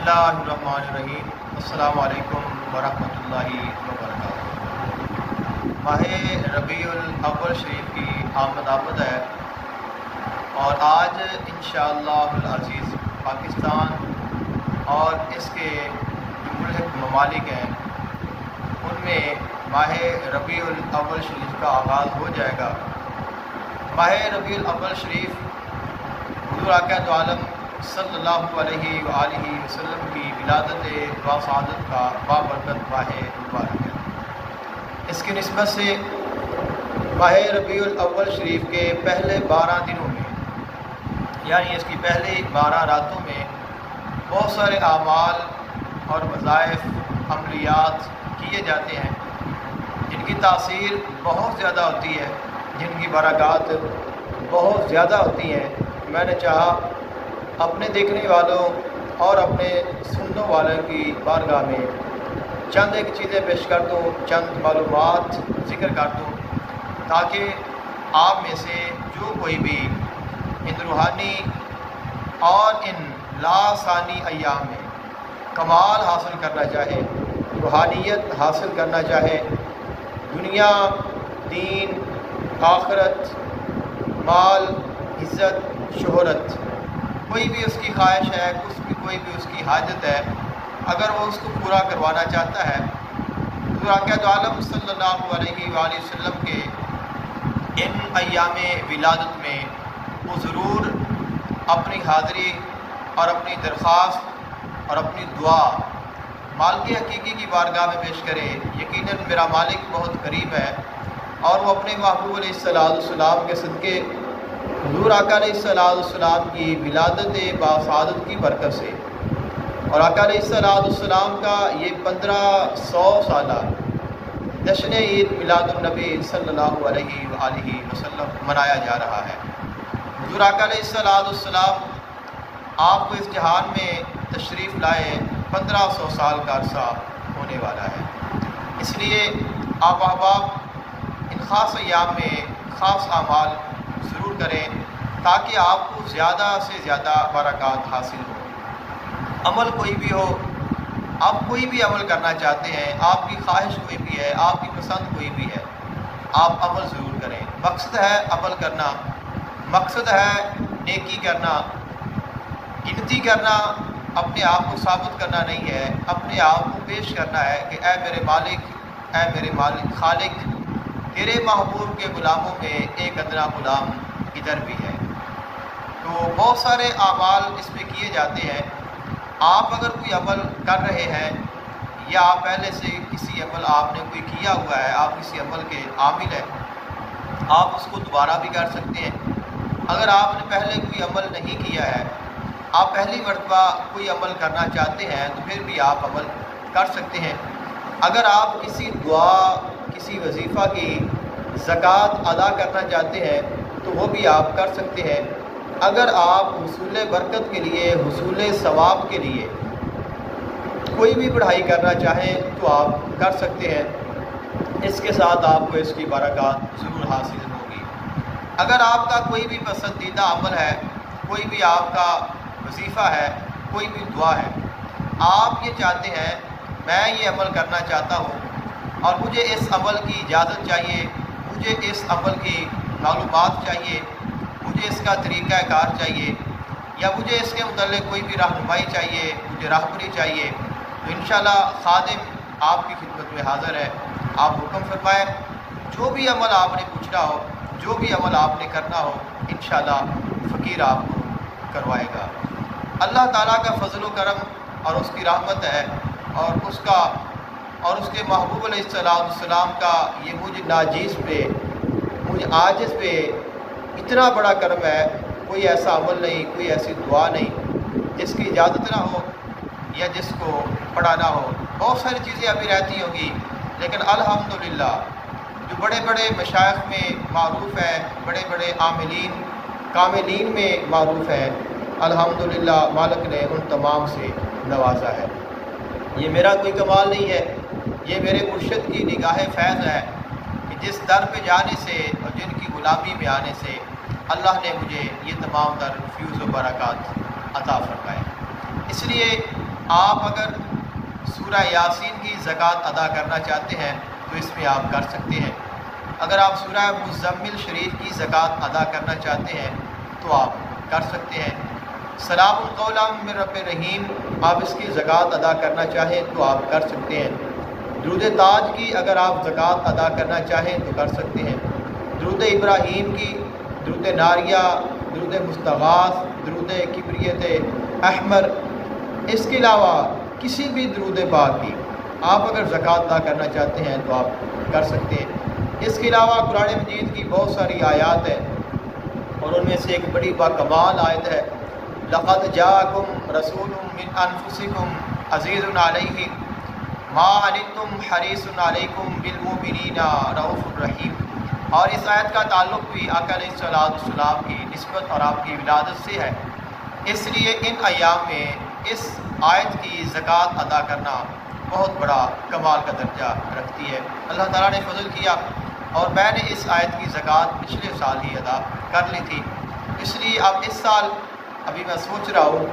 اللہ الرحمن الرحیم۔ السلام علیکم ورحمۃ اللہ وبرکاتہ۔ ماہ ربیع الاول شریف کی آمد ہے، اور آج انشاءاللہ العزیز پاکستان اور اس کے جو ملحق ممالک ہیں ان میں ماہ ربیع الاول شریف کا آغاز ہو جائے گا۔ ماہ ربیع الاول شریف حضور آقا دو عالم صلی اللہ علیہ وآلہ وسلم کی ولادت و سعادت کا بابرکت ماہ مبارک ہے۔ اس کی نسبت سے ماہ ربیع الاول شریف کے پہلے 12 دنوں میں، یعنی اس کی پہلی 12 راتوں میں بہت سارے اعمال اور وظائف عملیات کیے جاتے ہیں جن کی تاثیر بہت زیادہ ہوتی ہے، جن کی برکات بہت زیادہ ہوتی ہیں۔ میں نے چاہا اپنے دیکھنے والوں اور اپنے سننے والوں کی بارگاہ میں چند ایک چیزیں پیش کر دوں، چند معلومات ذکر کر دوں، تاکہ آپ میں سے جو کوئی بھی ان روحانی اور ان لاسانی ایام میں کمال حاصل کرنا چاہے، روحانیت حاصل کرنا چاہے، دنیا، دین، آخرت، مال، عزت، شہرت، کوئی بھی اس کی خواہش ہے، کوئی بھی اس کی حاجت ہے، اگر وہ اس کو پورا کروانا چاہتا ہے، حضور آقا دو عالم صلی اللہ علیہ وآلہ وسلم کے ان ایام ولادت میں وہ ضرور اپنی حاضری اور اپنی درخواست اور اپنی دعا مالک حقیقی کی بارگاہ میں پیش کرے۔ یقیناً میرا مالک بہت قریب ہے، اور وہ اپنے محبوب علیہ السلام کے صدقے حضور آقا علیہ السلام کی ولادت باسعادت کی برکت سے اور آقا علیہ السلام کا یہ 1500 سالہ جشن عید میلاد النبی صلی اللہ علیہ وآلہ وسلم منایا جا رہا ہے۔ حضور آقا علیہ السلام آپ کو اس جہان میں تشریف لائے 1500 سال کا عرصہ ہونے والا ہے۔ اس لیے آپ احباب ان خاص ایام میں خاص اعمال ضرور کریں تاکہ آپ کو زیادہ سے زیادہ برکات حاصل ہو۔ عمل کوئی بھی ہو، آپ کوئی بھی عمل کرنا چاہتے ہیں، آپ کی خواہش کوئی بھی ہے، آپ کی پسند کوئی بھی ہے، آپ عمل ضرور کریں۔ مقصد ہے عمل کرنا، مقصد ہے نیکی کرنا، گنتی کرنا، اپنے آپ کو ثابت کرنا نہیں ہے، اپنے آپ کو پیش کرنا ہے کہ اے میرے مالک، اے میرے مالک خالق، تیرے محبوب کے غلاموں میں ایک ادنا غلام ادھر بھی ہے۔ تو بہت سارے اعمال اس میں کیے جاتے ہیں۔ آپ اگر کوئی عمل کر رہے ہیں یا آپ پہلے سے کسی عمل آپ نے کوئی کیا ہوا ہے، آپ کسی عمل کے عامل ہیں، آپ اس کو دوبارہ بھی کر سکتے ہیں۔ اگر آپ نے پہلے کوئی عمل نہیں کیا ہے، آپ پہلی مرتبہ کوئی عمل کرنا چاہتے ہیں، تو پھر بھی آپ عمل کر سکتے ہیں۔ اگر آپ کسی دعا، کسی وظیفہ کی زکوٰۃ ادا کرنا چاہتے ہیں تو وہ بھی آپ کر سکتے ہیں۔ اگر آپ حصول برکت کے لیے، حصول ثواب کے لیے کوئی بھی پڑھائی کرنا چاہیں تو آپ کر سکتے ہیں۔ اس کے ساتھ آپ کو اس کی برکات ضرور حاصل ہوگی۔ اگر آپ کا کوئی بھی پسندیدہ عمل ہے، کوئی بھی آپ کا وظیفہ ہے، کوئی بھی دعا ہے، آپ یہ چاہتے ہیں میں یہ عمل کرنا چاہتا ہوں اور مجھے اس عمل کی اجازت چاہیے، مجھے اس عمل کی معلومات چاہیے، مجھے اس کا طریقہ کار چاہیے، یا مجھے اس کے متعلق کوئی بھی رہنمائی چاہیے، مجھے راہبری چاہیے، تو انشاءاللہ خادم آپ کی خدمت میں حاضر ہے۔ آپ حکم فرمائیں، جو بھی عمل آپ نے پوچھنا ہو، جو بھی عمل آپ نے کرنا ہو، انشاءاللہ فقیر آپ کو کروائے گا۔ اللہ تعالیٰ کا فضل و کرم اور اس کی رحمت ہے، اور اس کے محبوب علیہ السلام کا یہ مجھ ناجیز پہ، مجھ عاجز پہ اتنا بڑا کرم ہے، کوئی ایسا عمل نہیں، کوئی ایسی دعا نہیں جس کی اجازت نہ ہو یا جس کو پڑھا نہ ہو۔ بہت ساری چیزیں ابھی رہتی ہوں گی، لیکن الحمدللہ جو بڑے بڑے مشائخ میں معروف ہے، بڑے بڑے عاملین کاملین میں معروف ہے، الحمدللہ مالک نے ان تمام سے نوازا ہے۔ یہ میرا کوئی کمال نہیں ہے، یہ میرے مرشد کی نگاہ فیض ہے کہ جس در پہ جانے سے اور جن کی غلامی میں آنے سے اللہ نے مجھے یہ تمام در فیوز و برکات عطا فرمائے۔ اس لیے آپ اگر سورہ یاسین کی زکوٰۃ ادا کرنا چاہتے ہیں تو اس میں آپ کر سکتے ہیں۔ اگر آپ سورہ مزمل شریف کی زکوٰۃ ادا کرنا چاہتے ہیں تو آپ کر سکتے ہیں۔ سلام قولا من رب رحیم آپ اس کی زکوٰۃ ادا کرنا چاہیں تو آپ کر سکتے ہیں۔ درود تاج کی اگر آپ زکوٰۃ ادا کرنا چاہیں تو کر سکتے ہیں۔ درود ابراہیم کی، درود ناریہ، درود مستغاث، درود کبریت احمر، اس کے علاوہ کسی بھی درود پاک کی آپ اگر زکوٰۃ ادا کرنا چاہتے ہیں تو آپ کر سکتے ہیں۔ اس کے علاوہ قرآن مجید کی بہت ساری آیات ہیں اور ان میں سے ایک بڑی باکمال آیت ہے، لقد جاءکم رسول من انفسکم عزیز علیہ ما عنتم حریص علیکم بالمؤمنین رؤوف الرحیم۔ اور اس آیت کا تعلق بھی آقا علیہ السلام کی نسبت اور آپ کی ولادت سے ہے، اس لیے ان ایام میں اس آیت کی زکوٰۃ ادا کرنا بہت بڑا کمال کا درجہ رکھتی ہے۔ اللہ تعالیٰ نے فضل کیا اور میں نے اس آیت کی زکوٰۃ پچھلے سال ہی ادا کر لی تھی، اس لیے اب اس سال ابھی میں سوچ رہا ہوں،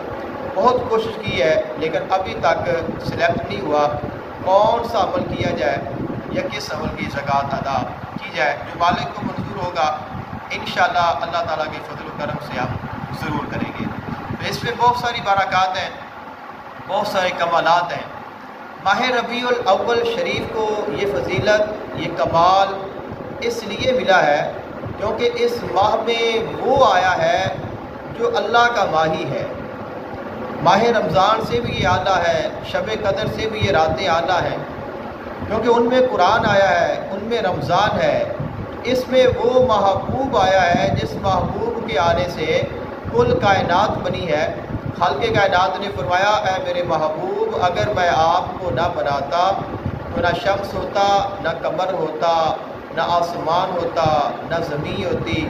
بہت کوشش کی ہے لیکن ابھی تک سلیکٹ نہیں ہوا کون سا عمل کیا جائے یا کس عمل کی زکوٰۃ ادا کی جائے۔ جو مالک کو منظور ہوگا انشاءاللہ اللہ تعالیٰ کے فضل و کرم سے ہم ضرور کریں گے۔ تو اس میں بہت ساری برکات ہیں، بہت سارے کمالات ہیں۔ ماہ ربیع الاول شریف کو یہ فضیلت، یہ کمال اس لیے ملا ہے کیونکہ اس ماہ میں وہ آیا ہے جو اللہ کا ماہی ہے۔ ماہ رمضان سے بھی یہ اعلیٰ ہے، شب قدر سے بھی یہ راتیں اعلیٰ ہیں، کیونکہ ان میں قرآن آیا ہے، ان میں رمضان ہے۔ اس میں وہ محبوب آیا ہے جس محبوب کے آنے سے کل کائنات بنی ہے۔ خالق کائنات نے فرمایا، اے میرے محبوب اگر میں آپ کو نہ بناتا تو نہ شمس ہوتا، نہ قمر ہوتا، نہ آسمان ہوتا، نہ زمین ہوتی،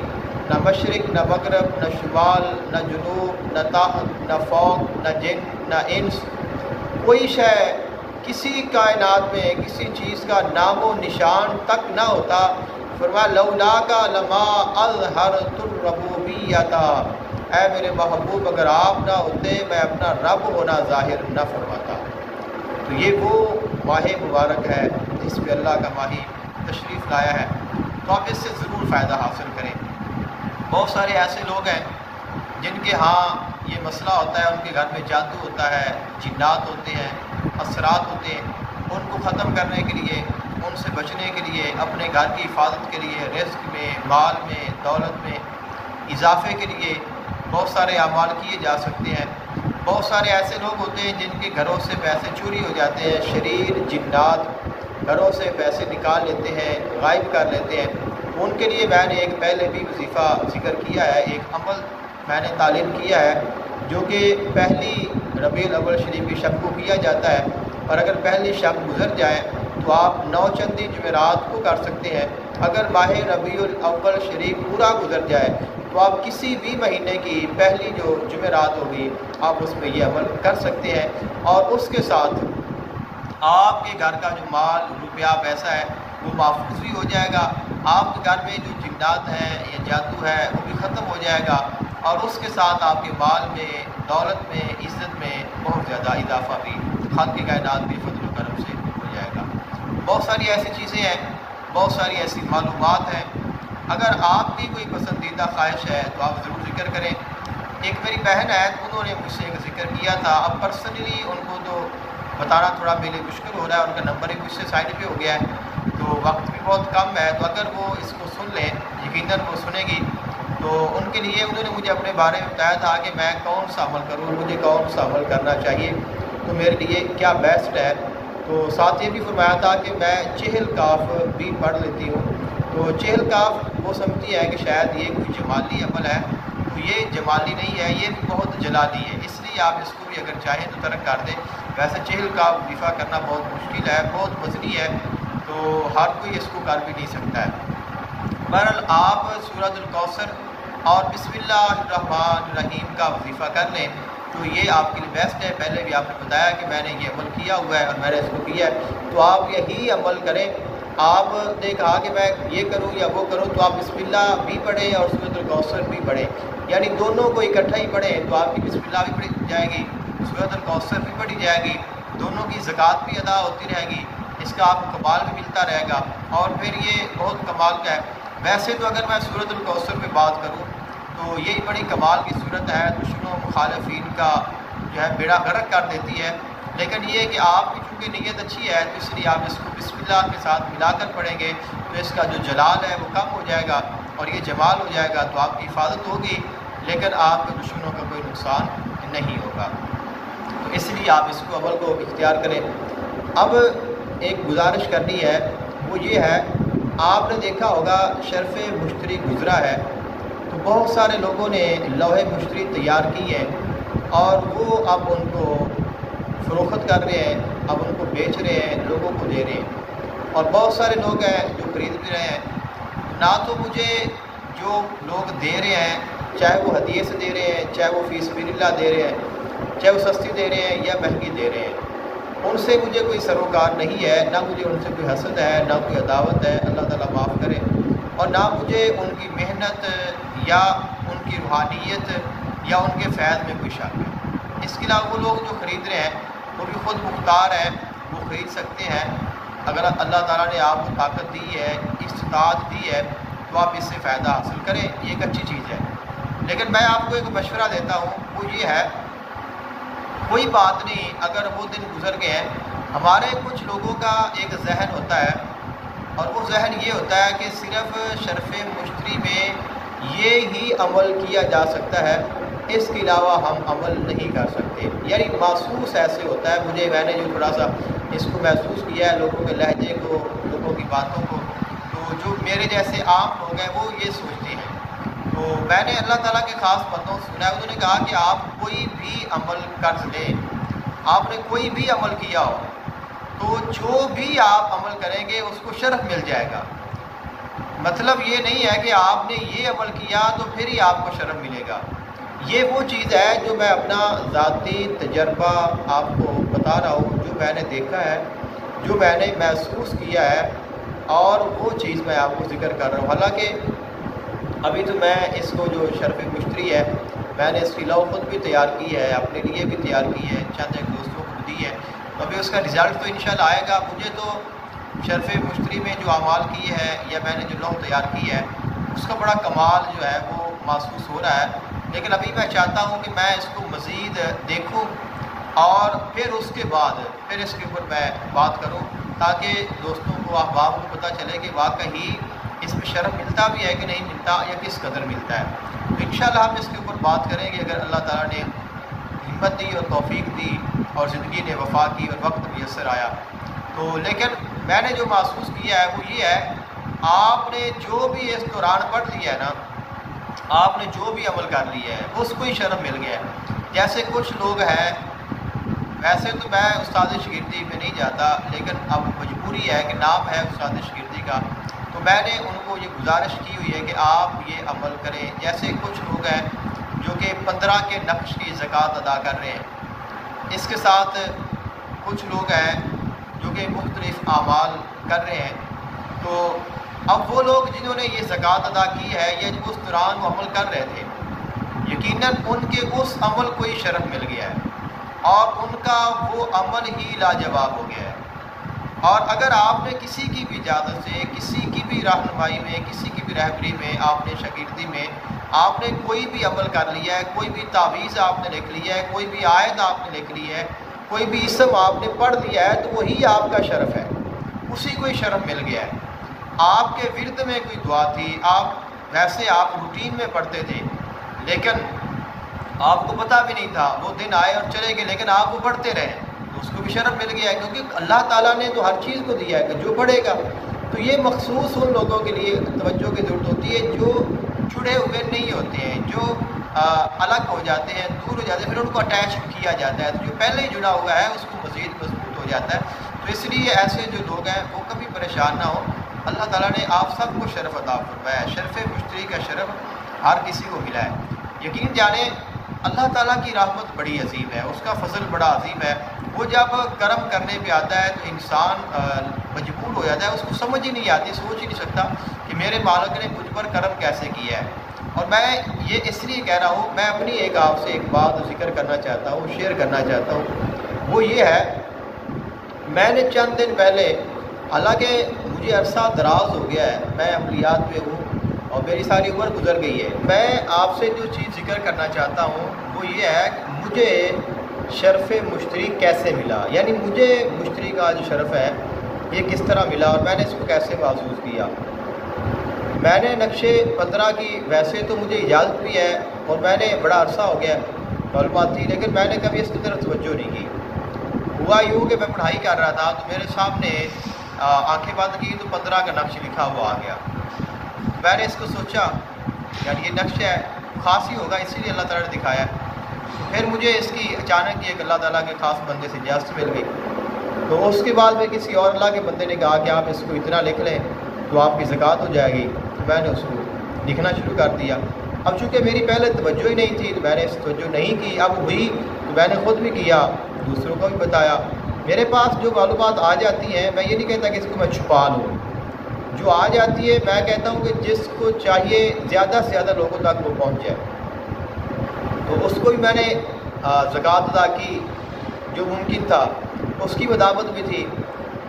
نہ مشرق نہ مغرب، نہ شمال نہ جنوب، نہ تحت نہ فوق، نہ جن نہ انس، کوئی شے کسی کائنات میں کسی چیز کا نام و نشان تک نہ ہوتا۔ فرمایا لولا کا لما اظہرت الربوبیۃ، اے میرے محبوب اگر آپ نہ ہوتے میں اپنا رب ہونا ظاہر نہ فرماتا۔ تو یہ وہ ماہ مبارک ہے جس پہ اللہ کا ماہی تشریف لایا ہے، تو آپ اس سے ضرور فائدہ حاصل کریں۔ بہت سارے ایسے لوگ ہیں جن کے ہاں یہ مسئلہ ہوتا ہے، ان کے گھر میں جادو ہوتا ہے، جنات ہوتے ہیں، اثرات ہوتے ہیں، ان کو ختم کرنے کے لیے، ان سے بچنے کے لیے، اپنے گھر کی حفاظت کے لیے، رزق میں، مال میں، دولت میں اضافے کے لیے بہت سارے اعمال کیے جا سکتے ہیں۔ بہت سارے ایسے لوگ ہوتے ہیں جن کے گھروں سے پیسے چوری ہو جاتے ہیں، شریر جنات گھروں سے پیسے نکال لیتے ہیں، غائب کر لیتے ہیں۔ ان کے لیے میں نے ایک پہلے بھی وظیفہ ذکر کیا ہے، ایک عمل میں نے تعلیم کیا ہے جو کہ پہلی ربیع الاول شریف کی شب کو کیا جاتا ہے، اور اگر پہلی شب گزر جائے تو آپ 9 چندی جمعرات کو کر سکتے ہیں۔ اگر ماہ ربیع الاول شریف پورا گزر جائے تو آپ کسی بھی مہینے کی پہلی جو جمعرات ہوگی آپ اس میں یہ عمل کر سکتے ہیں، اور اس کے ساتھ آپ کے گھر کا جو مال روپیہ پیسہ ہے وہ محفوظ بھی ہو جائے گا، آپ کے گھر میں جو جنات ہیں یا جادو ہے وہ بھی ختم ہو جائے گا، اور اس کے ساتھ آپ کے مال میں، دولت میں، عزت میں بہت زیادہ اضافہ بھی خالق کائنات کے فضل و کرم سے ہو جائے گا۔ بہت ساری ایسی چیزیں ہیں، بہت ساری ایسی معلومات ہیں، اگر آپ کی کوئی پسندیدہ خواہش ہے تو آپ ضرور ذکر کریں۔ ایک میری بہن ہے، انہوں نے مجھ سے ایک ذکر کیا تھا، اب پرسنلی ان کو تو بتانا تھوڑا میرے لیے مشکل ہو رہا ہے، ان کا نمبر ہی مجھ سے سائڈ پہ ہو گیا ہے، تو وقت بھی بہت کم ہے، تو اگر وہ اس کو سن لیں، یقیناً وہ سنیں گی، تو ان کے لیے انہوں نے مجھے اپنے بارے میں بتایا تھا کہ میں کون سا عمل کروں، مجھے کون سا عمل کرنا چاہیے، تو میرے لیے کیا بیسٹ ہے۔ تو ساتھ یہ بھی فرمایا تھا کہ میں چہل کاف بھی پڑھ لیتی ہوں، تو چہل کاف وہ سمجھتی ہے کہ شاید یہ کوئی جمالی عمل ہے، تو یہ جمالی نہیں ہے، یہ بھی بہت جلالی ہے، اس لیے آپ اس کو بھی اگر چاہیں تو ترک کر دیں۔ ویسے چہل کاف وظیفہ کرنا بہت مشکل ہے، بہت وزنی ہے، تو ہر کوئی اس کو کر بھی نہیں سکتا ہے۔ بہرحال آپ سورۃ الکوثر اور بسم اللہ الرحمن الرحیم کا وظیفہ کر لیں تو یہ آپ کے لیے بیسٹ ہے۔ پہلے بھی آپ نے بتایا کہ میں نے یہ عمل کیا ہوا ہے اور میں نے اس کو کیا ہے، تو آپ یہی عمل کریں۔ آپ نے کہا کہ میں یہ کروں یا وہ کروں، تو آپ بسم اللہ بھی پڑھیں اور سورۃ الکوثر بھی پڑھیں، یعنی دونوں کو اکٹھا ہی پڑھیں، تو آپ کی بسم اللہ بھی پڑھی جائے گی سورۃ الکوثر بھی پڑھی جائے گی، دونوں کی زکوٰۃ بھی ادا ہوتی رہے گی، اس کا آپ کو کمال بھی ملتا رہے گا، اور پھر یہ بہت کمال کا ہے۔ ویسے تو اگر میں سورۃ الکوثر پہ بات کروں تو یہی بڑی کمال کی صورت ہے، دشمنوں مخالفین کا جو ہے بیڑا غرق کر دیتی ہے، لیکن یہ کہ آپ کی چونکہ نیت اچھی ہے تو اس لیے آپ اس کو بسم اللہ کے ساتھ ملا کر پڑھیں گے تو اس کا جو جلال ہے وہ کم ہو جائے گا اور یہ جمال ہو جائے گا، تو آپ کی حفاظت ہوگی لیکن آپ کے دشمنوں کا کوئی نقصان نہیں ہوگا، تو اس لیے آپ اس کو عمل کو اختیار کریں۔ اب ایک گزارش کرنی ہے، وہ یہ ہے، آپ نے دیکھا ہوگا شرف مشتری گزرا ہے تو بہت سارے لوگوں نے لوح مشتری تیار کی ہے اور وہ اب ان کو فروخت کر رہے ہیں، اب ان کو بیچ رہے ہیں، لوگوں کو دے رہے ہیں، اور بہت سارے لوگ ہیں جو خرید بھی رہے ہیں۔ نہ تو مجھے جو لوگ دے رہے ہیں، چاہے وہ ہدیے سے دے رہے ہیں، چاہے وہ فی سبیل اللہ دے رہے ہیں، چاہے وہ سستی دے رہے ہیں یا مہنگی دے رہے ہیں، ان سے مجھے کوئی سروکار نہیں ہے، نہ مجھے ان سے کوئی حسد ہے، نہ کوئی عداوت ہے، اللہ تعالیٰ معاف کرے، اور نہ مجھے ان کی محنت یا ان کی روحانیت یا ان کے فیض میں کوئی شک ہے۔ اس کے علاوہ وہ لوگ جو خرید رہے ہیں وہ بھی خود مختار ہیں، وہ خرید سکتے ہیں، اگر اللہ تعالیٰ نے آپ کو طاقت دی ہے، استطاعت دی ہے تو آپ اس سے فائدہ حاصل کریں، یہ ایک اچھی چیز ہے۔ لیکن میں آپ کو ایک مشورہ دیتا ہوں، وہ یہ ہے، کوئی بات نہیں اگر وہ دن گزر گئے ہیں۔ ہمارے کچھ لوگوں کا ایک ذہن ہوتا ہے اور وہ ذہن یہ ہوتا ہے کہ صرف شرف مشتری میں یہ ہی عمل کیا جا سکتا ہے، اس کے علاوہ ہم عمل نہیں کر سکتے، یعنی محسوس ایسے ہوتا ہے، میں نے جو تھوڑا سا اس کو محسوس کیا ہے، لوگوں کے لہجے کو، لوگوں کی باتوں کو، تو جو میرے جیسے عام لوگ ہیں وہ یہ سوچتے ہیں۔ تو میں نے اللہ تعالیٰ کے خاص بندوں سے سنا ہے، انہوں نے کہا کہ آپ کوئی بھی عمل کر لیں، آپ نے کوئی بھی عمل کیا ہو تو جو بھی آپ عمل کریں گے اس کو شرف مل جائے گا۔ مطلب یہ نہیں ہے کہ آپ نے یہ عمل کیا تو پھر ہی آپ کو شرف ملے گا۔ یہ وہ چیز ہے جو میں اپنا ذاتی تجربہ آپ کو بتا رہا ہوں، جو میں نے دیکھا ہے، جو میں نے محسوس کیا ہے، اور وہ چیز میں آپ کو ذکر کر رہا ہوں۔ حالانکہ ابھی تو میں اس کو جو شرف مشتری ہے، میں نے اس کی لو خود بھی تیار کی ہے، اپنے لیے بھی تیار کی ہے، چند ایک دوستوں کو دی ہے، تو ابھی اس کا رزلٹ تو انشاءاللہ آئے گا۔ مجھے تو شرف مشتری میں جو اعمال کی ہے یا میں نے جو لو تیار کی ہے اس کا بڑا کمال جو ہے وہ محسوس ہو رہا ہے، لیکن ابھی میں چاہتا ہوں کہ میں اس کو مزید دیکھوں اور پھر اس کے بعد پھر اس کے اوپر میں بات کروں، تاکہ دوستوں کو، احباب کو پتہ چلے کہ واقعی اس میں شرف ملتا بھی ہے کہ نہیں ملتا یا کس قدر ملتا ہے۔ تو انشاءاللہ ہم اس کے اوپر بات کریں گے اگر اللہ تعالیٰ نے ہمت دی اور توفیق دی اور زندگی نے وفا کی اور وقت میسر آیا تو۔ لیکن میں نے جو محسوس کیا ہے وہ یہ ہے، آپ نے جو بھی اس دوران پڑھ لیا ہے نا، آپ نے جو بھی عمل کر لیا ہے اس کو ہی شرف مل گیا ہے۔ جیسے کچھ لوگ ہیں، ویسے تو میں استاد شاگردی میں نہیں جاتا، لیکن اب مجبوری ہے کہ نام ہے استاد شاگردی کا، تو میں نے ان کو یہ گزارش کی ہوئی ہے کہ آپ یہ عمل کریں۔ جیسے کچھ لوگ ہیں جو کہ 15 کے نقش کی زکوٰۃ ادا کر رہے ہیں، اس کے ساتھ کچھ لوگ ہیں جو کہ مختلف اعمال کر رہے ہیں، تو اب وہ لوگ جنہوں نے یہ زکوٰۃ ادا کی ہے یا جو اس دوران وہ عمل کر رہے تھے، یقیناً ان کے اس عمل کو ہی شرف مل گیا ہے اور ان کا وہ عمل ہی لاجواب ہو گیا ہے۔ اور اگر آپ نے کسی کی بھی اجازت سے، کسی کی بھی رہنمائی میں، کسی کی بھی رہبری میں، آپ نے شاگردی میں آپ نے کوئی بھی عمل کر لیا ہے، کوئی بھی تعویذ آپ نے لکھ لیا ہے، کوئی بھی آیت آپ نے لکھ لی ہے، کوئی بھی اسم آپ نے پڑھ لیا ہے، تو وہی آپ کا شرف ہے، اسی کو ہی شرف مل گیا ہے۔ آپ کے ورد میں کوئی دعا تھی، ویسے آپ روٹین میں پڑھتے تھے، لیکن آپ کو پتہ بھی نہیں تھا، وہ دن آئے اور چلے گئے، لیکن آپ وہ پڑھتے رہے تو اس کو بھی شرف مل گیا ہے، کیونکہ اللہ تعالیٰ نے تو ہر چیز کو دیا ہے کہ جو پڑھے گا۔ تو یہ مخصوص ان لوگوں کے لیے توجہ کی ضرورت ہوتی ہے جو جڑے ہوئے نہیں ہوتے ہیں، جو الگ ہو جاتے ہیں، دور ہو جاتے ہیں، پھر ان کو اٹیچ کیا جاتا ہے، تو جو پہلے ہی جڑا ہوا ہے اس کو مزید مضبوط ہو جاتا ہے۔ تو اس لیے ایسے جو لوگ ہیں وہ کبھی پریشان نہ ہو، اللہ تعالیٰ نے آپ سب کو شرف عطا فرمایا ہے، شرف مشتری کا شرف ہر کسی کو ملا ہے۔ یقین جانیں اللہ تعالیٰ کی رحمت بڑی عظیم ہے، اس کا فضل بڑا عظیم ہے۔ وہ جب کرم کرنے پہ آتا ہے تو انسان مجبور ہو جاتا ہے، اس کو سمجھ ہی نہیں آتی، سوچ ہی نہیں سکتا کہ میرے مالک نے مجھ پر کرم کیسے کیا ہے۔ اور میں یہ اس لیے کہہ رہا ہوں، میں اپنی آپ سے ایک بات ذکر کرنا چاہتا ہوں، شیئر کرنا چاہتا ہوں، وہ یہ ہے، میں نے چند دن پہلے، حالانکہ مجھے عرصہ دراز ہو گیا ہے، میں عملیات پہ ہوں اور میری ساری عمر گزر گئی ہے، میں آپ سے جو چیز ذکر کرنا چاہتا ہوں وہ یہ ہے کہ مجھے شرف مشتری کیسے ملا، یعنی مجھے مشتری کا جو شرف ہے یہ کس طرح ملا اور میں نے اس کو کیسے محسوس کیا۔ میں نے نقش 15 کی ویسے تو مجھے اجازت بھی ہے اور میں نے بڑا عرصہ ہو گیا معلومات تھی، لیکن میں نے کبھی اس کی طرف توجہ نہیں کی۔ ہوا یوں کہ میں پڑھائی کر رہا تھا تو میرے سامنے آنکھیں بند کی تو 15 کا نقش لکھا ہوا آ گیا۔ میں نے اس کو سوچا یعنی یہ نقش ہے خاص ہی ہوگا، اسی لیے اللہ تعالیٰ نے دکھایا ہے۔ پھر مجھے اس کی اچانک ایک اللہ تعالیٰ کے خاص بندے سے اجازت مل گئی، تو اس کے بعد میں کسی اور اللہ کے بندے نے کہا کہ آپ اس کو اتنا لکھ لیں تو آپ کی زکوٰۃ ہو جائے گی، تو میں نے اس کو لکھنا شروع کر دیا۔ اب چونکہ میری پہلے توجہ ہی نہیں تھی تو میں نے اس توجہ نہیں کی، اب ہوئی تو میں نے خود بھی کیا، دوسروں کو بھی بتایا۔ میرے پاس جو معلومات آ جاتی ہیں، میں یہ نہیں کہتا کہ اس کو میں چھپا لوں، جو آ جاتی ہے میں کہتا ہوں کہ جس کو چاہیے زیادہ سے زیادہ لوگوں تک وہ پہنچ جائے، تو اس کو بھی میں نے زکوٰۃ ادا کی جو ممکن تھا، اس کی بداوت بھی تھی۔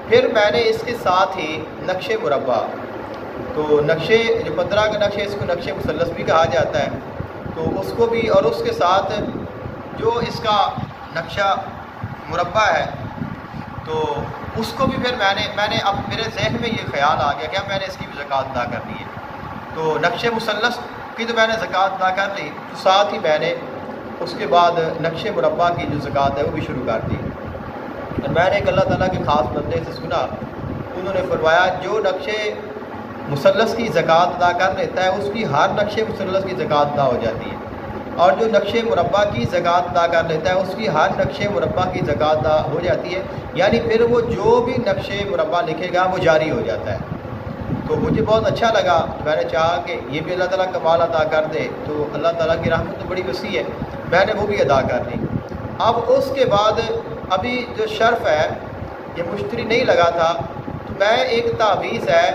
پھر میں نے اس کے ساتھ ہی نقش مربع، تو نقشے جو 15 کا نقش ہے اس کو نقش مثلث بھی کہا جاتا ہے، تو اس کو بھی، اور اس کے ساتھ جو اس کا نقشہ مربع ہے تو اس کو بھی پھر میں نے اب میرے ذہن میں یہ خیال آ گیا کہ اب میں نے اس کی بھی زکوٰۃ ادا کرنی ہے، تو نقش مثلث کی تو میں نے زکوٰۃ ادا کر لی، تو ساتھ ہی میں نے اس کے بعد نقش مربع کی جو زکوٰۃ ہے وہ بھی شروع کر دی۔ میں نے ایک اللہ تعالیٰ کے خاص بندے سے سنا، انہوں نے فرمایا جو نقش مثلث کی زکوٰۃ ادا کر لیتا ہے اس کی ہر نقش مثلث کی زکوٰۃ ادا ہو جاتی ہے، اور جو نقش مربع کی زکوٰۃ ادا کر لیتا ہے اس کی ہر نقش مربع کی زکوٰۃ ادا ہو جاتی ہے، یعنی پھر وہ جو بھی نقش مربع لکھے گا وہ جاری ہو جاتا ہے۔ تو مجھے بہت اچھا لگا، میں نے چاہا کہ یہ بھی اللہ تعالیٰ کمال ادا کر دے، تو اللہ تعالیٰ کی رحمت تو بڑی وسیع ہے، میں نے وہ بھی ادا کر لی۔ اب اس کے بعد ابھی جو شرف ہے یہ مشتری نہیں لگا تھا، تو میں ایک تعویذ ہے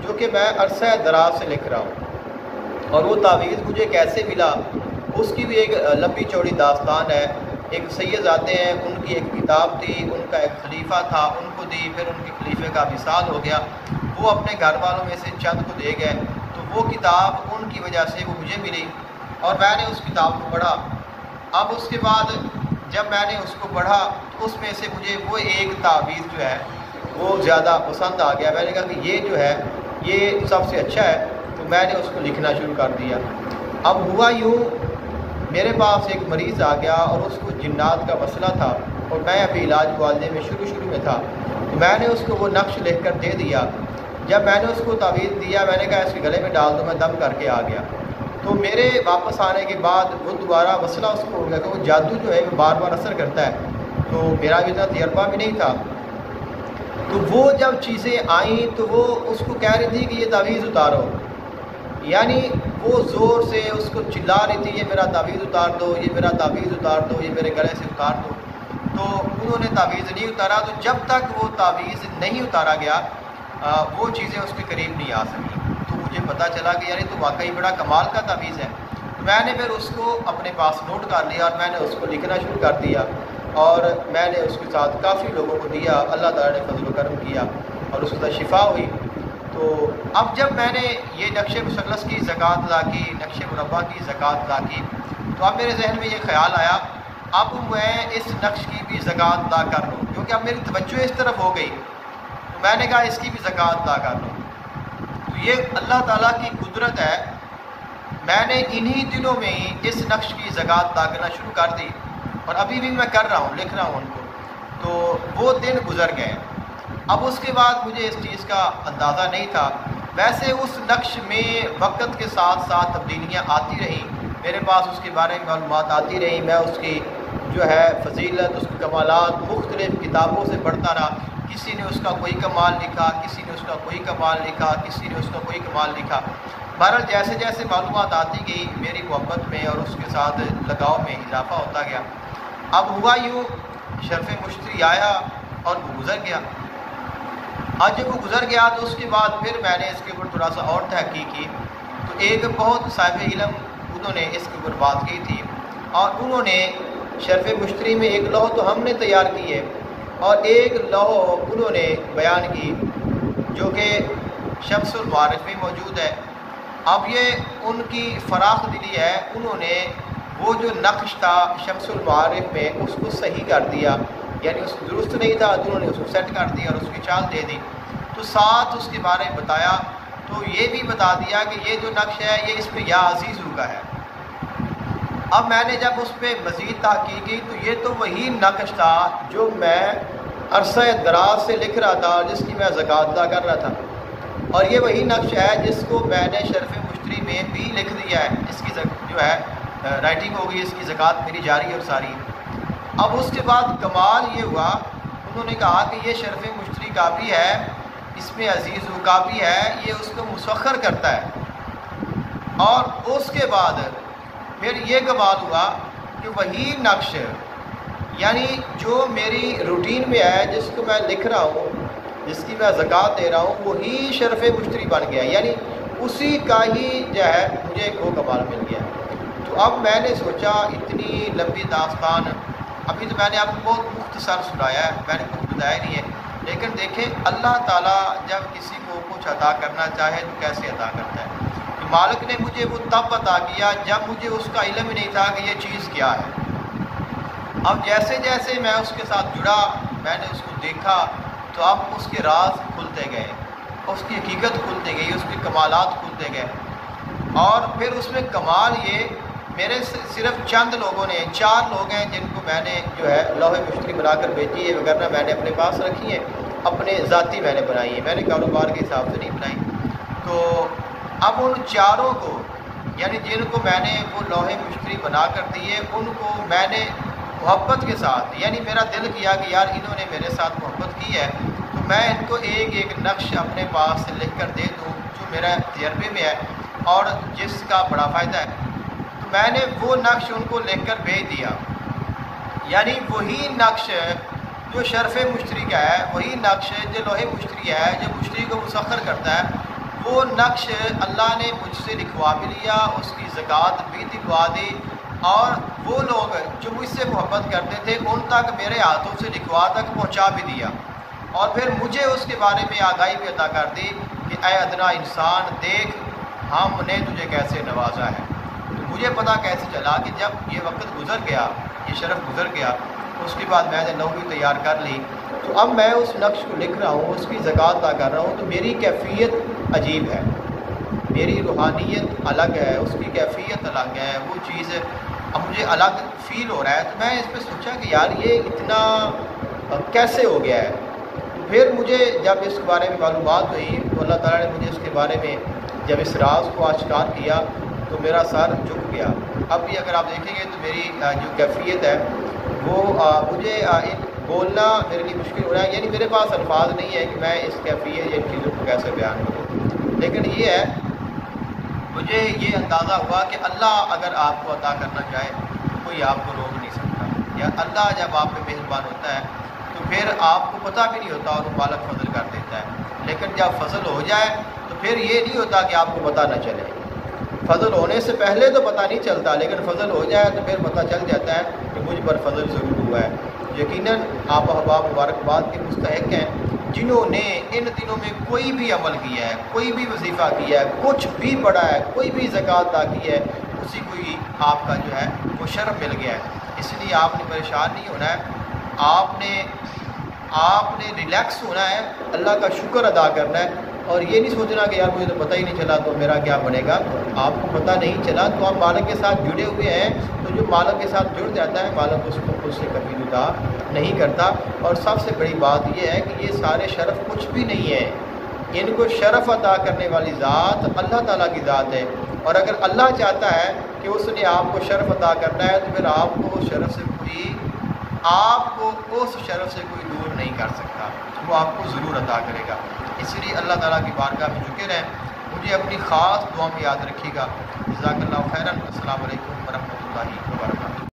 جو کہ میں عرصہ دراز سے لکھ رہا ہوں، اور وہ تعویذ مجھے کیسے ملا اس کی بھی ایک لمبی چوڑی داستان ہے۔ ایک سید آتے ہیں، ان کی ایک کتاب تھی، ان کا ایک خلیفہ تھا، ان کو دی، پھر ان کے خلیفے کا وصال ہو گیا، وہ اپنے گھر والوں میں سے چند کو دے گئے، تو وہ کتاب ان کی وجہ سے وہ مجھے ملی اور میں نے اس کتاب کو پڑھا۔ اب اس کے بعد جب میں نے اس کو پڑھا تو اس میں سے مجھے وہ ایک تعویذ جو ہے وہ زیادہ پسند آ گیا، میں نے کہا کہ یہ جو ہے یہ سب سے اچھا ہے، تو میں نے اس کو لکھنا شروع کر دیا۔ اب ہوا یوں، میرے پاس ایک مریض آ گیا اور اس کو جنات کا مسئلہ تھا، اور میں ابھی علاج معالجے میں شروع میں تھا، تو میں نے اس کو وہ نقش لکھ کر دے دیا۔ جب میں نے اس کو تعویذ دیا، میں نے کہا اس کے گلے میں ڈال دو، میں دم کر کے آ گیا۔ تو میرے واپس آنے کے بعد وہ دوبارہ مسئلہ اس کو ہو گیا کہ وہ جادو جو ہے وہ بار بار اثر کرتا ہے، تو میرا بھی اتنا تجربہ بھی نہیں تھا، تو وہ جب چیزیں آئیں تو وہ اس کو کہہ رہی تھی کہ یہ تعویذ اتارو، یعنی وہ زور سے اس کو چلا رہی تھی یہ میرا تعویذ اتار دو، یہ میرا تعویذ اتار دو، یہ میرے گلے سے اتار دو۔ تو انہوں نے تعویذ نہیں اتارا، تو جب تک وہ تعویذ نہیں اتارا گیا وہ چیزیں اس کے قریب نہیں آ سکیں، تو مجھے پتہ چلا کہ یعنی تو واقعی بڑا کمال کا تعویذ ہے۔ میں نے پھر اس کو اپنے پاس نوٹ کر لیا اور میں نے اس کو لکھنا شروع کر دیا، اور میں نے اس کے ساتھ کافی لوگوں کو دیا، اللہ تعالیٰ نے فضل و کرم کیا اور اس کے ساتھ شفا ہوئی۔ تو اب جب میں نے یہ نقش مثلث کی زکوٰۃ ادا کی، نقش مربع کی زکوٰۃ ادا کی، تو اب میرے ذہن میں یہ خیال آیا اب میں اس نقش کی بھی زکوٰۃ ادا کر لوں، کیونکہ اب میری توجہ اس طرف ہو گئی، تو میں نے کہا اس کی بھی زکوٰۃ ادا کر لوں۔ تو یہ اللہ تعالیٰ کی قدرت ہے، میں نے انہی دنوں میں ہی اس نقش کی زکوٰۃ ادا کرنا شروع کر دی، اور ابھی بھی میں کر رہا ہوں، لکھ رہا ہوں ان کو، تو وہ دن گزر گئے۔ اب اس کے بعد مجھے اس چیز کا اندازہ نہیں تھا، ویسے اس نقش میں وقت کے ساتھ ساتھ تبدیلیاں آتی رہیں، میرے پاس اس کے بارے میں معلومات آتی رہیں، میں اس کی جو ہے فضیلت، اس کے کمالات مختلف کتابوں سے پڑھتا رہا، کسی نے اس کا کوئی کمال لکھا، کسی نے اس کا کوئی کمال لکھا، کسی نے اس کا کوئی کمال لکھا۔ بہرحال جیسے جیسے معلومات آتی گئی میری محبت میں اور اس کے ساتھ لگاؤ میں اضافہ ہوتا گیا۔ اب ہوا یوں، شرف مشتری آیا اور وہ گزر گیا۔ آج جب وہ گزر گیا تو اس کے بعد پھر میں نے اس کے اوپر تھوڑا سا اور تحقیق کی، تو ایک بہت صاحب علم انہوں نے اس کے اوپر بات کی تھی، اور انہوں نے شرف مشتری میں ایک لوح تو ہم نے تیار کی ہے، اور ایک لوح انہوں نے بیان کی جو کہ شمس المعارف میں موجود ہے۔ اب یہ ان کی فراخ دلی ہے، انہوں نے وہ جو نقش تھا شمس المعارف میں اس کو صحیح کر دیا، یعنی اس درست نہیں تھا تو انہوں نے اس کو سیٹ کر دیا اور اس کی چال دے دی، تو ساتھ اس کے بارے میں بتایا، تو یہ بھی بتا دیا کہ یہ جو نقش ہے یہ اس پہ یا عزیزو کا ہے۔ اب میں نے جب اس پہ مزید تحقیق کی تو یہ تو وہی نقش تھا جو میں عرصہ دراز سے لکھ رہا تھا، جس کی میں زکوٰۃ ادا کر رہا تھا، اور یہ وہی نقش ہے جس کو میں نے شرف مشتری میں بھی لکھ دیا ہے، اس کی جو ہے رائٹنگ ہو گئی، اس کی زکوٰۃ میری جاری اور ساری۔ اب اس کے بعد کمال یہ ہوا، انہوں نے کہا کہ یہ شرف مشتری کا بھی ہے، اس میں عزیز کا بھی ہے، یہ اس کو مسخر کرتا ہے۔ اور اس کے بعد پھر یہ کمال ہوا کہ وہی نقش، یعنی جو میری روٹین میں ہے، جس کو میں لکھ رہا ہوں، جس کی میں زکوٰۃ دے رہا ہوں، وہی شرف مشتری بن گیا، یعنی اسی کا ہی جو ہے مجھے وہ کمال مل گیا۔ تو اب میں نے سوچا اتنی لمبی داستان، ابھی تو میں نے آپ کو بہت مختصر سنایا ہے، میں نے کچھ بتایا نہیں ہے، لیکن دیکھیں اللہ تعالیٰ جب کسی کو کچھ عطا کرنا چاہے تو کیسے عطا کرتا ہے۔ تو مالک نے مجھے وہ تب عطا کیا جب مجھے اس کا علم ہی نہیں تھا کہ یہ چیز کیا ہے۔ اب جیسے جیسے میں اس کے ساتھ جڑا، میں نے اس کو دیکھا، تو اب اس کے راز کھلتے گئے، اس کی حقیقت کھلتے گئی، اس کے کمالات کھلتے گئے۔ اور پھر اس میں کمال یہ میرے صرف چند لوگوں نے، 4 لوگ ہیں جن کو میں نے جو ہے لوح مشتری بنا کر بھیجی ہے، وغیرہ میں نے اپنے پاس رکھی ہیں، اپنے ذاتی میں نے بنائی ہے، میں نے کاروبار کے حساب سے نہیں بنائی۔ تو اب ان 4 کو، یعنی جن کو میں نے وہ لوح مشتری بنا کر دیے، ان کو میں نے محبت کے ساتھ، یعنی میرا دل کیا کہ یار انہوں نے میرے ساتھ محبت کی ہے تو میں ان کو ایک ایک نقش اپنے پاس سے لکھ کر دے دوں جو میرا تجربے میں ہے اور جس کا بڑا فائدہ ہے۔ تو میں نے وہ نقش ان کو لکھ کر بھیج دیا، یعنی وہی نقش جو شرف مشتری کا ہے، وہی نقش جو لوح مشتری ہے، جو مشتری کو مسخر کرتا ہے، وہ نقش اللہ نے مجھ سے لکھوا بھی لیا، اس کی زکوٰۃ بھی دلوا دی، اور وہ لوگ جو مجھ سے محبت کرتے تھے ان تک میرے ہاتھوں سے لکھوا تک پہنچا بھی دیا، اور پھر مجھے اس کے بارے میں آگاہی بھی عطا کر دی کہ اے ادنا انسان دیکھ ہم نے تجھے کیسے نوازا ہے۔ تو مجھے پتہ کیسے چلا کہ جب یہ وقت گزر گیا، یہ شرف گزر گیا، اس کے بعد میں نے لوح بھی تیار کر لی، تو اب میں اس نقش کو لکھ رہا ہوں، اس کی زکوٰۃ ادا کر رہا ہوں، تو میری کیفیت عجیب ہے، میری روحانیت الگ ہے، اس کی کیفیت الگ ہے، وہ چیز اب مجھے الگ فیل ہو رہا ہے۔ تو میں اس پہ سوچا کہ یار یہ اتنا کیسے ہو گیا ہے۔ تو پھر مجھے جب اس کے بارے میں معلومات ہوئی تو اللہ تعالیٰ نے مجھے اس کے بارے میں جب اس راز کو آشکار کیا تو میرا سر جھک گیا۔ اب بھی اگر آپ دیکھیں گے تو میری جو کیفیت ہے وہ مجھے بولنا میرے لیے مشکل ہو رہا ہے، یعنی میرے پاس الفاظ نہیں ہے کہ میں اس کیفیت یا ان چیزوں کو کیسے بیان کروں، لیکن یہ ہے مجھے یہ اندازہ ہوا کہ اللہ اگر آپ کو عطا کرنا چاہے کوئی آپ کو روک نہیں سکتا، یا اللہ جب آپ پہ مہربان ہوتا ہے تو پھر آپ کو پتہ بھی نہیں ہوتا اور وہ مالک فضل کر دیتا ہے، لیکن جب فضل ہو جائے تو پھر یہ نہیں ہوتا کہ آپ کو پتہ نہ چلے۔ فضل ہونے سے پہلے تو پتہ نہیں چلتا، لیکن فضل ہو جائے تو پھر پتہ چل جاتا ہے کہ مجھ پر فضل ضرور ہوا ہے۔ یقیناً آپ احباب مبارکباد کے مستحق ہیں جنہوں نے ان دنوں میں کوئی بھی عمل کیا ہے، کوئی بھی وظیفہ کیا ہے، کچھ بھی پڑھا ہے، کوئی بھی زکوٰۃ ادا کی ہے، اسی کو ہی آپ کا جو ہے وہ شرف مل گیا ہے۔ اس لیے آپ نے پریشان نہیں ہونا ہے، آپ نے ریلیکس ہونا ہے، اللہ کا شکر ادا کرنا ہے، اور یہ نہیں سوچنا کہ یار مجھے تو پتہ ہی نہیں چلا تو میرا کیا بنے گا۔ آپ کو پتہ نہیں چلا تو آپ مالک کے ساتھ جڑے ہوئے ہیں، تو جو مالک کے ساتھ جڑ جاتا ہے مالک اس کو خود سے کبھی جدا نہیں کرتا۔ اور سب سے بڑی بات یہ ہے کہ یہ سارے شرف کچھ بھی نہیں ہے، ان کو شرف عطا کرنے والی ذات اللہ تعالیٰ کی ذات ہے، اور اگر اللہ چاہتا ہے کہ اس نے آپ کو شرف عطا کرنا ہے تو پھر آپ کو اس شرف سے کوئی دور نہیں کر سکتا، وہ آپ کو ضرور عطا کرے گا۔ اس لیے اللہ تعالیٰ کی بارگاہ میں جھکے رہیں، مجھے اپنی خاص دعا میں یاد رکھیے گا۔ جزاک اللہ خیراً۔ السلام علیکم ورحمۃ اللہ وبرکاتہ۔